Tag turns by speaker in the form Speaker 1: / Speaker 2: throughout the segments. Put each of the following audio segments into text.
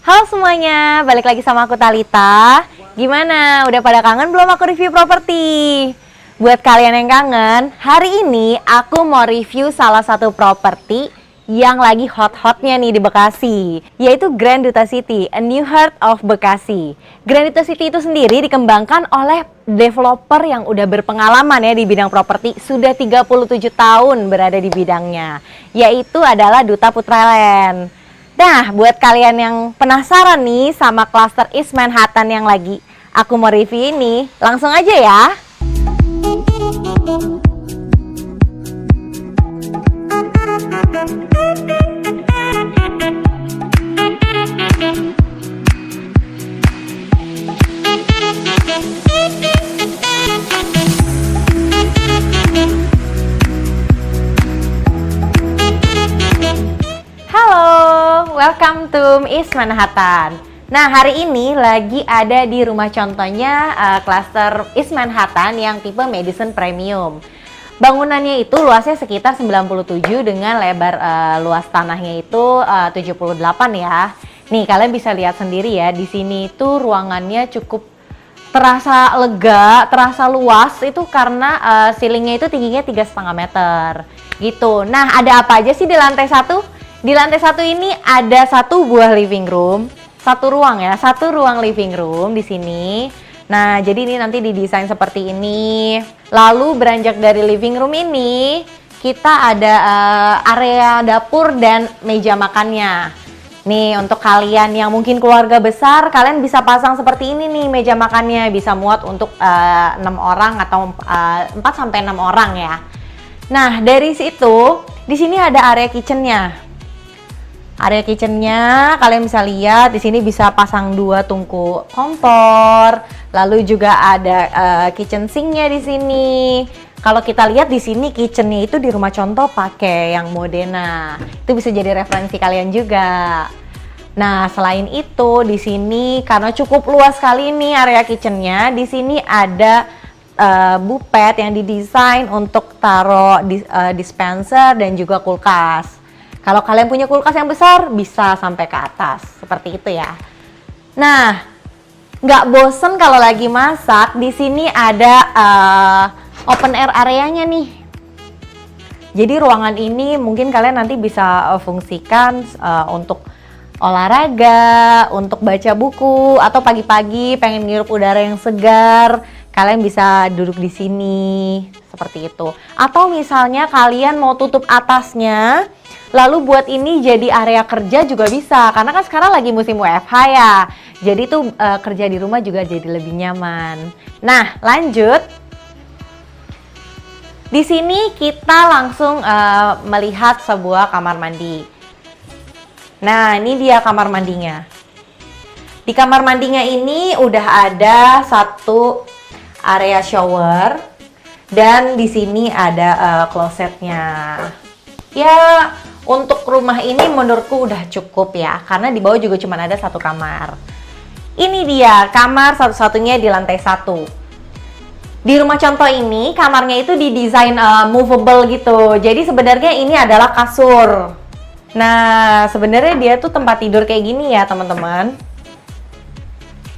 Speaker 1: Halo semuanya, balik lagi sama aku Talita. Gimana? Udah pada kangen belum aku review properti? Buat kalian yang kangen, hari ini aku mau review salah satu properti yang lagi hot-hotnya nih di Bekasi, yaitu Grand Duta City, a new heart of Bekasi. Grand Duta City itu sendiri dikembangkan oleh developer yang udah berpengalaman ya di bidang properti, sudah 37 tahun berada di bidangnya, yaitu adalah Duta Putra Land. Nah, buat kalian yang penasaran nih sama klaster East Manhattan yang lagi aku mau review ini, langsung aja ya. Welcome to East Manhattan. Nah, hari ini lagi ada di rumah contohnya klaster East Manhattan yang tipe Madison Premium. Bangunannya itu luasnya sekitar 97 dengan lebar luas tanahnya itu 78 ya. Nih, kalian bisa lihat sendiri ya, di sini itu ruangannya cukup terasa lega, terasa luas itu karena ceilingnya itu tingginya 3,5 meter gitu. Nah, ada apa aja sih di lantai 1? Di lantai 1 ini ada satu buah living room, satu ruang living room di sini. Nah, jadi ini nanti didesain seperti ini. Lalu beranjak dari living room ini, kita ada area dapur dan meja makannya. Nih, untuk kalian yang mungkin keluarga besar, kalian bisa pasang seperti ini nih meja makannya, bisa muat untuk 6 orang atau 4 sampai 6 orang ya. Nah, dari situ di sini ada area kitchennya. Area kitchennya kalian bisa lihat di sini bisa pasang 2 tungku kompor, lalu juga ada kitchen sinknya di sini. Kalau kita lihat di sini kitchennya itu di rumah contoh pakai yang Modena, itu bisa jadi referensi kalian juga. Nah, selain itu di sini karena cukup luas sekali nih area kitchennya, di sini ada buffet yang didesain untuk taruh dispenser dan juga kulkas. Kalau kalian punya kulkas yang besar, bisa sampai ke atas, seperti itu ya. Nah, nggak bosen kalau lagi masak, di sini ada open air areanya nih. Jadi ruangan ini mungkin kalian nanti bisa fungsikan untuk olahraga, untuk baca buku, atau pagi-pagi pengen ngirup udara yang segar, kalian bisa duduk di sini, seperti itu. Atau misalnya kalian mau tutup atasnya, lalu buat ini jadi area kerja juga bisa, karena kan sekarang lagi musim WFH ya. Jadi tuh kerja di rumah juga jadi lebih nyaman. Nah, lanjut. Di sini kita langsung melihat sebuah kamar mandi. Nah, ini dia kamar mandinya. Di kamar mandinya ini udah ada satu area shower dan di sini ada klosetnya. Ya, untuk rumah ini menurutku udah cukup ya, karena di bawah juga cuma ada satu kamar. Ini dia kamar satu-satunya di lantai 1. Di rumah contoh ini kamarnya itu didesain movable gitu. Jadi sebenarnya ini adalah kasur. Nah, sebenarnya dia tuh tempat tidur kayak gini ya teman-teman.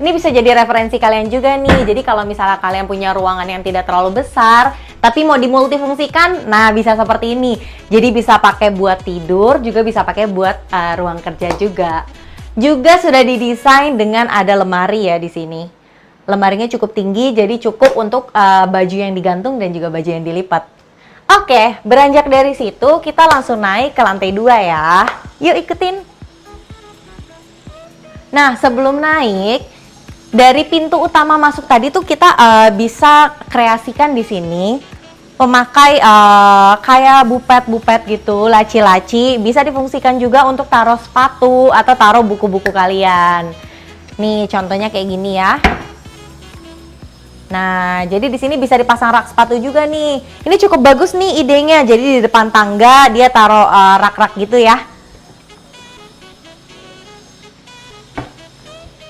Speaker 1: Ini bisa jadi referensi kalian juga nih. Jadi kalau misalnya kalian punya ruangan yang tidak terlalu besar, tapi mau dimultifungsikan, nah bisa seperti ini. Jadi bisa pakai buat tidur, juga bisa pakai buat ruang kerja juga. Juga sudah didesain dengan ada lemari ya di sini. Lemarinya cukup tinggi, jadi cukup untuk baju yang digantung dan juga baju yang dilipat. Oke, beranjak dari situ kita langsung naik ke lantai 2 ya. Yuk ikutin. Nah, sebelum naik, dari pintu utama masuk tadi tuh kita bisa kreasikan di sini pemakai kayak bupet-bupet gitu, laci-laci, bisa difungsikan juga untuk taruh sepatu atau taruh buku-buku kalian. Nih contohnya kayak gini ya. Nah, jadi di sini bisa dipasang rak sepatu juga nih. Ini cukup bagus nih idenya. Jadi di depan tangga dia taruh rak-rak gitu ya.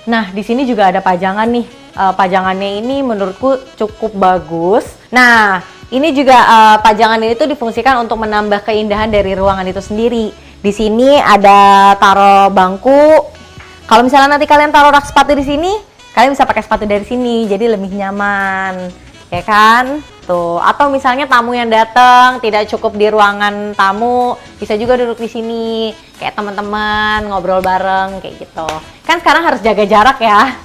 Speaker 1: Nah, di sini juga ada pajangan nih. Pajangannya ini menurutku cukup bagus. Nah, ini juga pajangan ini tuh difungsikan untuk menambah keindahan dari ruangan itu sendiri. Di sini ada taruh bangku. Kalau misalnya nanti kalian taruh rak sepatu di sini, kalian bisa pakai sepatu dari sini, jadi lebih nyaman, ya kan? Tuh. Atau misalnya tamu yang datang tidak cukup di ruangan tamu, bisa juga duduk di sini, kayak teman-teman ngobrol bareng kayak gitu. Kan sekarang harus jaga jarak ya.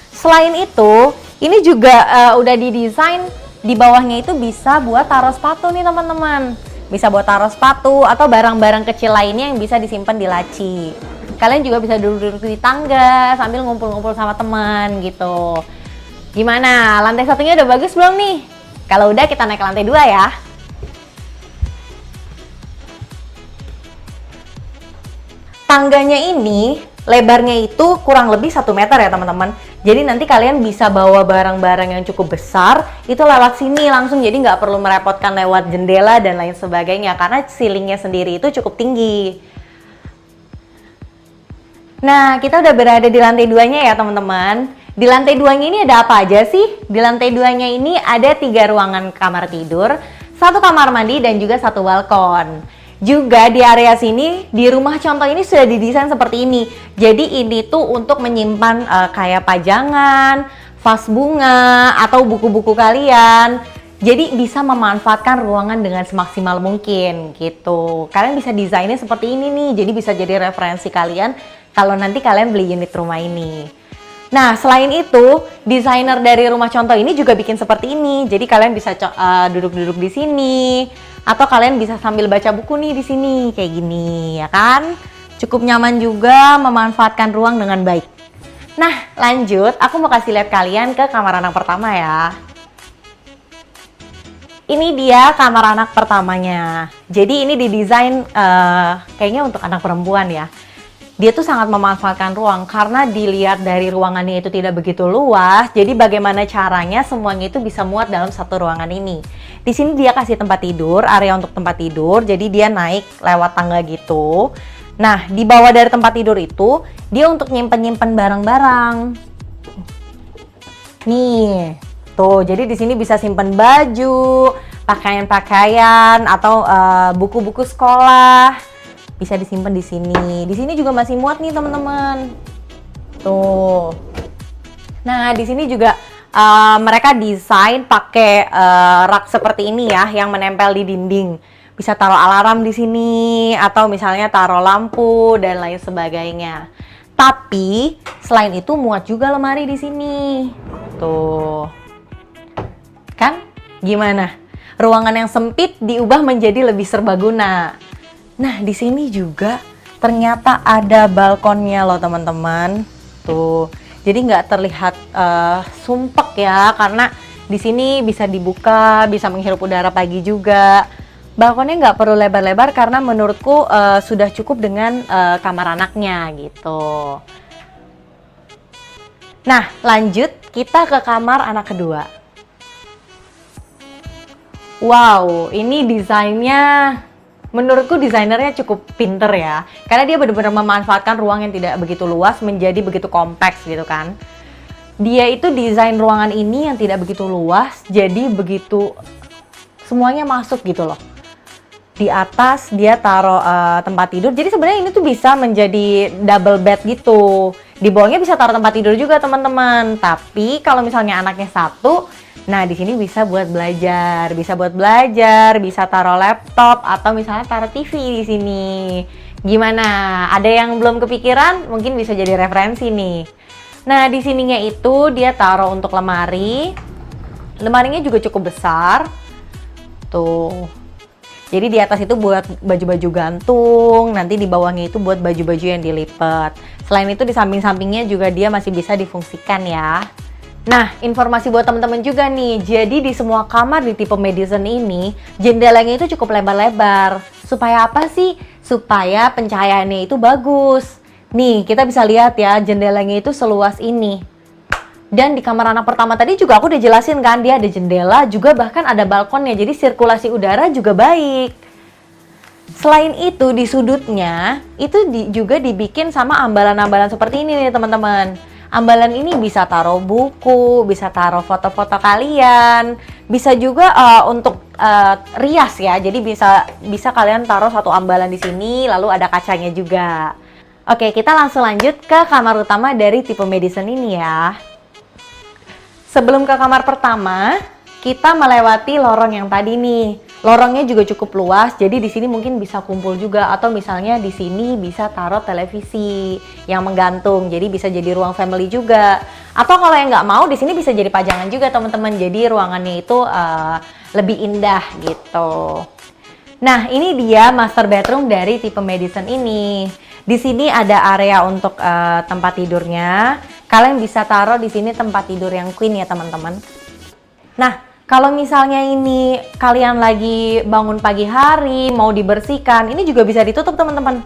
Speaker 1: Selain itu, ini juga udah didesain di bawahnya itu bisa buat taruh sepatu nih teman-teman. Bisa buat taruh sepatu atau barang-barang kecil lainnya yang bisa disimpan di laci. Kalian juga bisa duduk-duduk di tangga sambil ngumpul-ngumpul sama teman gitu. Gimana? Lantai satunya udah bagus belum nih? Kalau udah kita naik ke lantai 2 ya. Tangganya ini lebarnya itu kurang lebih 1 meter ya teman-teman. Jadi nanti kalian bisa bawa barang-barang yang cukup besar itu lewat sini langsung, jadi nggak perlu merepotkan lewat jendela dan lain sebagainya karena ceilingnya sendiri itu cukup tinggi. Nah, kita udah berada di lantai 2-nya ya teman-teman. Di lantai 2-nya ini ada apa aja sih? Di lantai 2-nya ini ada 3 ruangan kamar tidur, 1 kamar mandi dan juga 1 balkon. Juga di area sini, di rumah contoh ini sudah didesain seperti ini. Jadi ini tuh untuk menyimpan kayak pajangan, vas bunga, atau buku-buku kalian. Jadi bisa memanfaatkan ruangan dengan semaksimal mungkin gitu. Kalian bisa desainnya seperti ini nih, jadi bisa jadi referensi kalian kalau nanti kalian beli unit rumah ini. Nah, selain itu, desainer dari rumah contoh ini juga bikin seperti ini. Jadi kalian bisa duduk-duduk di sini, atau kalian bisa sambil baca buku nih di sini, kayak gini, ya kan? Cukup nyaman juga, memanfaatkan ruang dengan baik. Nah, lanjut, aku mau kasih lihat kalian ke kamar anak pertama ya. Ini dia kamar anak pertamanya. Jadi ini didesain kayaknya untuk anak perempuan ya. Dia tuh sangat memanfaatkan ruang karena dilihat dari ruangannya itu tidak begitu luas. Jadi bagaimana caranya semuanya itu bisa muat dalam satu ruangan ini. Di sini dia kasih tempat tidur, area untuk tempat tidur. Jadi dia naik lewat tangga gitu. Nah, di bawah dari tempat tidur itu dia untuk nyimpen-nyimpen barang-barang. Nih, tuh. Jadi di sini bisa simpen baju, pakaian-pakaian atau buku-buku sekolah. Bisa disimpan di sini. Di sini juga masih muat nih teman-teman. Tuh. Nah, di sini juga mereka desain pakai rak seperti ini ya, yang menempel di dinding. Bisa taruh alarm di sini atau misalnya taruh lampu dan lain sebagainya. Tapi selain itu muat juga lemari di sini. Tuh. Kan? Gimana? Ruangan yang sempit diubah menjadi lebih serbaguna. Nah, di sini juga ternyata ada balkonnya loh teman-teman. Tuh, jadi nggak terlihat sumpek ya, karena di sini bisa dibuka, bisa menghirup udara pagi juga. Balkonnya nggak perlu lebar-lebar karena menurutku sudah cukup dengan kamar anaknya gitu. Nah, lanjut kita ke kamar anak kedua. Wow, ini desainnya menurutku desainernya cukup pinter ya, karena dia benar-benar memanfaatkan ruang yang tidak begitu luas menjadi begitu kompleks gitu kan. Dia itu desain ruangan ini yang tidak begitu luas, jadi begitu semuanya masuk gitu loh. Di atas dia taruh tempat tidur, jadi sebenarnya ini tuh bisa menjadi double bed gitu. Di bawahnya bisa taruh tempat tidur juga teman-teman. Tapi kalau misalnya anaknya satu, nah di sini bisa buat belajar, bisa taruh laptop atau misalnya taruh TV di sini. Gimana? Ada yang belum kepikiran? Mungkin bisa jadi referensi nih. Nah di sininya itu dia taruh untuk lemari. Lemarinya juga cukup besar. Tuh. Jadi di atas itu buat baju-baju gantung, nanti di bawahnya itu buat baju-baju yang dilipat. Selain itu di samping-sampingnya juga dia masih bisa difungsikan ya. Nah, informasi buat teman-teman juga nih. Jadi di semua kamar di tipe Madison ini, jendelanya itu cukup lebar-lebar. Supaya apa sih? Supaya pencahayaannya itu bagus. Nih, kita bisa lihat ya, jendelanya itu seluas ini. Dan di kamar anak pertama tadi juga aku udah jelasin kan, dia ada jendela, juga bahkan ada balkonnya, jadi sirkulasi udara juga baik. Selain itu di sudutnya, itu juga dibikin sama ambalan-ambalan seperti ini nih teman-teman. Ambalan ini bisa taruh buku, bisa taruh foto-foto kalian, bisa juga untuk rias ya, jadi bisa kalian taruh satu ambalan di sini, lalu ada kacanya juga. Oke, kita langsung lanjut ke kamar utama dari tipe Madison ini ya. Sebelum ke kamar pertama, kita melewati lorong yang tadi nih. Lorongnya juga cukup luas, jadi di sini mungkin bisa kumpul juga, atau misalnya di sini bisa taruh televisi yang menggantung, jadi bisa jadi ruang family juga. Atau kalau yang nggak mau, di sini bisa jadi pajangan juga teman-teman. Jadi ruangannya itu lebih indah gitu. Nah, ini dia master bedroom dari tipe Madison ini. Di sini ada area untuk tempat tidurnya. Kalian bisa taruh di sini tempat tidur yang queen ya teman-teman. Nah, kalau misalnya ini kalian lagi bangun pagi hari, mau dibersihkan, ini juga bisa ditutup teman-teman.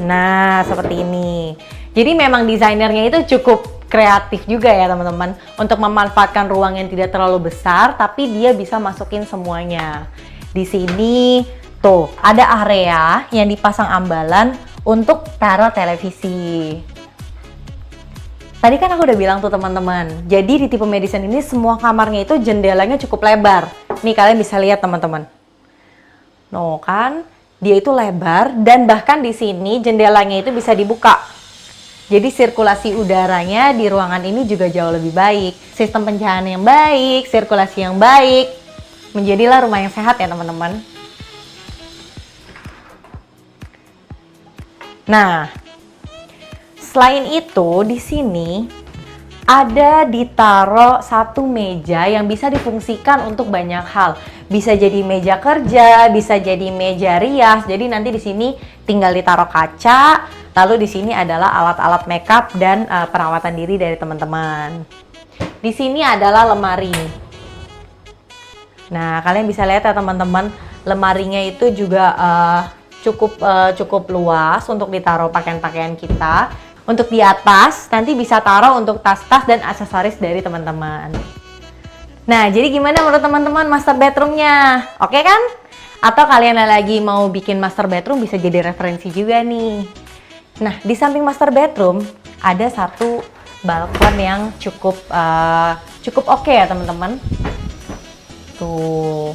Speaker 1: Nah, seperti ini. Jadi memang desainernya itu cukup kreatif juga ya teman-teman. Untuk memanfaatkan ruang yang tidak terlalu besar, tapi dia bisa masukin semuanya. Di sini, tuh, ada area yang dipasang ambalan untuk taruh televisi. Tadi kan aku udah bilang tuh teman-teman, jadi di tipe Madison ini semua kamarnya itu jendelanya cukup lebar. Nih kalian bisa lihat teman-teman. No kan, dia itu lebar dan bahkan di sini jendelanya itu bisa dibuka. Jadi sirkulasi udaranya di ruangan ini juga jauh lebih baik. Sistem pencahayaan yang baik, sirkulasi yang baik. Menjadilah rumah yang sehat ya teman-teman. Nah, selain itu, di sini ada ditaruh satu meja yang bisa difungsikan untuk banyak hal. Bisa jadi meja kerja, bisa jadi meja rias. Jadi nanti di sini tinggal ditaruh kaca. Lalu di sini adalah alat-alat makeup dan perawatan diri dari teman-teman. Di sini adalah lemari. Nah, kalian bisa lihat ya teman-teman, lemarinya itu juga cukup luas untuk ditaruh pakaian-pakaian kita. Untuk di atas, nanti bisa taruh untuk tas-tas dan aksesoris dari teman-teman. Nah, jadi gimana menurut teman-teman master bedroomnya? Oke kan? Atau kalian lagi mau bikin master bedroom bisa jadi referensi juga nih. Nah, di samping master bedroom, ada satu balkon yang cukup oke ya teman-teman. Tuh.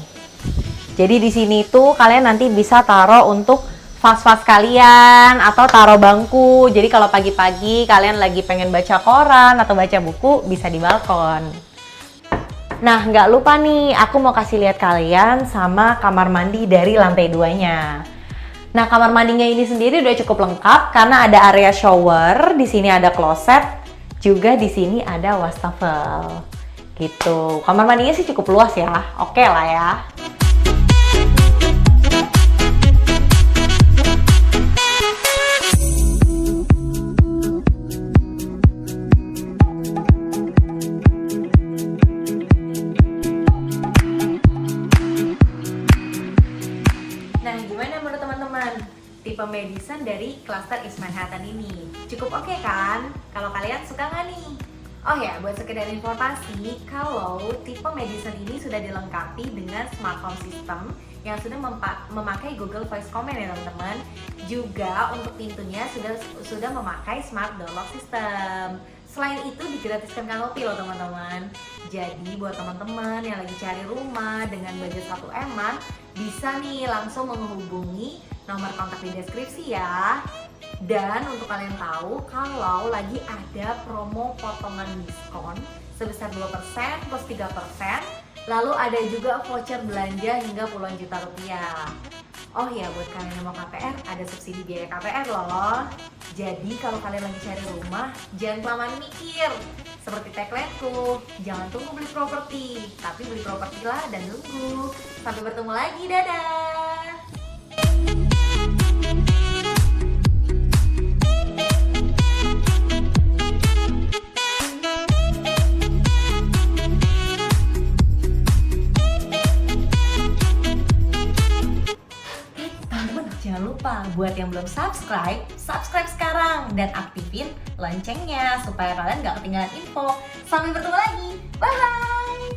Speaker 1: Jadi di sini tuh kalian nanti bisa taruh untuk vas-vas kalian atau taruh bangku. Jadi kalau pagi-pagi kalian lagi pengen baca koran atau baca buku, bisa di balkon. Nah, nggak lupa nih, aku mau kasih lihat kalian sama kamar mandi dari lantai 2-nya. Nah, kamar mandinya ini sendiri udah cukup lengkap karena ada area shower, di sini ada kloset, juga di sini ada wastafel. Gitu. Kamar mandinya sih cukup luas ya. Oke lah ya. Nah, gimana menurut teman-teman? Tipe Madison dari klaster East Manhattan ini cukup oke kan? Kalau kalian suka nggak nih? Oh ya, buat sekedar informasi, kalau tipe Madison ini sudah dilengkapi dengan smart home system yang sudah memakai Google Voice Command ya teman-teman. Juga untuk pintunya sudah memakai smart door lock system. Selain itu digratiskan kanopi loh teman-teman. Jadi buat teman-teman yang lagi cari rumah dengan budget 1 M-an, bisa nih langsung menghubungi nomor kontak di deskripsi ya. Dan untuk kalian tahu kalau lagi ada promo potongan diskon sebesar 2% plus 3%, lalu ada juga voucher belanja hingga puluhan juta rupiah. Oh ya, buat kalian yang mau KPR, ada subsidi biaya KPR loh. Jadi kalau kalian lagi cari rumah, jangan kelamaan mikir. Seperti tagline-ku, jangan tunggu beli properti, tapi beli properti lah dan tunggu. Sampai bertemu lagi, dadah! Jangan lupa buat yang belum subscribe sekarang dan aktifin loncengnya supaya kalian gak ketinggalan info. Sampai bertemu lagi, bye!